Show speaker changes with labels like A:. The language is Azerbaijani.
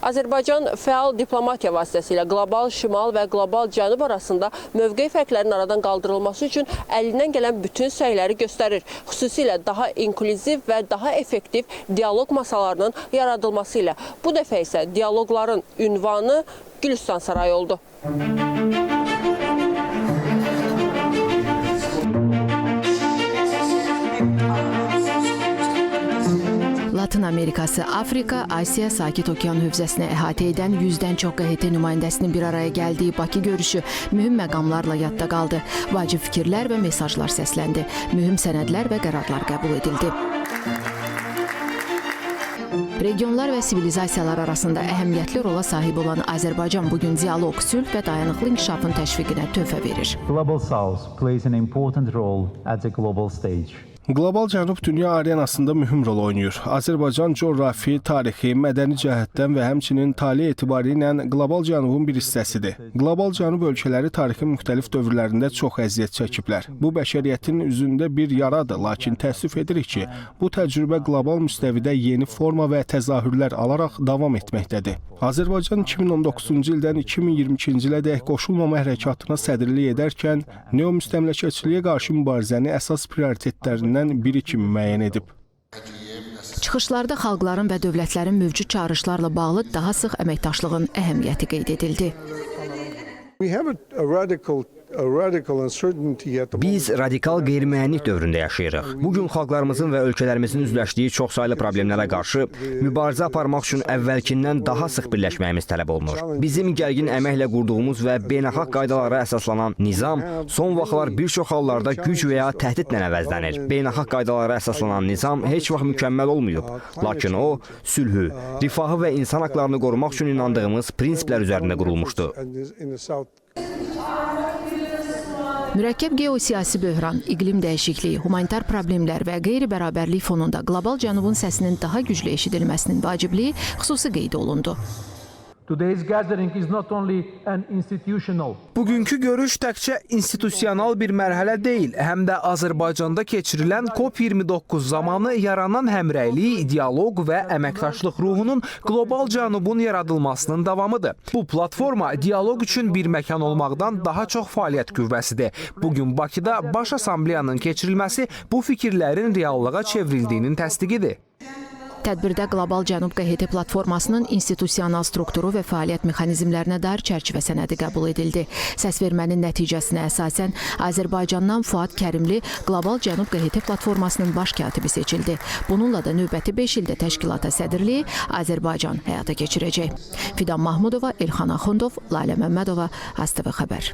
A: Azərbaycan fəal diplomatiya vasitəsilə qlobal şimal və qlobal cənub arasında mövqe fərqlərinin aradan qaldırılması üçün əlindən gələn bütün səyləri göstərir. Xüsusilə daha inklüziv və daha effektiv dialoq masalarının yaradılması ilə. Bu dəfə isə dialoqların ünvanı Gülüstan Sarayı oldu.
B: Latın Amerikası, Afrika, Asiya, Sakit Okean hövzəsini əhatə edən 100-dən çox QHT nümayəndəsinin bir araya gəldiyi Bakı görüşü mühüm məqamlarla yadda qaldı. Vacib fikirlər və mesajlar səsləndi. Mühüm sənədlər və qərarlar qəbul edildi. Regionlar və sivilizasiyalar arasında əhəmiyyətli rola sahib olan Azərbaycan bugün dialoq, sülh və dayanıqlı inkişafın təşviqinə töhfə verir.
C: Global South plays an important role at the global stage.
D: Qlobal Cənub dünya arenasında mühüm rol oynayır. Azərbaycan coğrafi, tarixi, mədəni cəhətdən və həmçinin tali etibarı ilə Qlobal Cənubun bir hissəsidir. Qlobal Cənub ölkələri tarixin müxtəlif dövrlərində çox əziyyət çəkiblər. Bu bəşəriyyətin üzündə bir yaradır, lakin təəssüf edirik ki, bu təcrübə qlobal müstəvidə yeni forma və təzahürlər alaraq davam etməkdədir. Azərbaycan 2019-cu ildən 2022-ci ilədək qoşulmama hərəkatına sədrlik edərkən neomüstəmləkəçiliyə qarşı mübarizəni əsas prioritetlərindən biri kimi müəyyən edib.
B: Çıxışlarda xalqların və dövlətlərin mövcud çağırışlarla bağlı daha sıx əməkdaşlığın əhəmiyyəti qeyd edildi.
E: Biz radikal qeyri-mühənnif dövründə yaşayırıq. Bugün xalqlarımızın və ölkələrimizin üzləşdiyi çoxsaylı problemlərə qarşı mübarizə aparmaq üçün əvvəlkindən daha sıx birləşməyimiz tələb olunur. Bizim gərgin əməklə qurduğumuz və beynəlxalq qaydalara əsaslanan nizam son vaxtlar bir çox hallarda güc və ya təhdidlə əvəzlənir. Beynəlxalq qaydalara əsaslanan nizam heç vaxt mükəmməl olmayıb. Lakin o, sülhü, rifahı və insan haqlarını qorumaq üçün inandığımız prinsiplər üzərində qurulmuşdu.
B: Mürəkkəb geosiyasi böhran, iqlim dəyişikliyi, humanitar problemlər və qeyri-bərabərlik fonunda qlobal Cənubun səsinin daha güclü eşidilməsinin vacibliyi xüsusi qeyd olundu.
F: Bugünkü görüş təkcə institusional bir mərhələ deyil, həm də Azərbaycanda keçirilən COP29 zamanı yaranan həmrəylik, dialoq və əməkdaşlıq ruhunun qlobal Cənubun yaradılmasının davamıdır. Bu platforma dialoq üçün bir məkan olmaqdan daha çox fəaliyyət qüvvəsidir. Bugün Bakıda Baş Assambleyanın keçirilməsi bu fikirlərin reallığa çevrildiyinin təsdiqidir.
B: Tədbirdə Qlobal Cənub QHT platformasının institusional strukturu və fəaliyyət mexanizmlərinə dair çərçivə sənədi qəbul edildi. Səsvermənin nəticəsinə əsasən Azərbaycandan Fuad Kərimli Qlobal Cənub QHT platformasının baş katibi seçildi. Bununla da növbəti 5 ildə təşkilata sədrliyi Azərbaycan həyata keçirəcək. Fidan Mahmudova, Elxan Axundov, Lalə Məmmədova, ASTV Xəbər.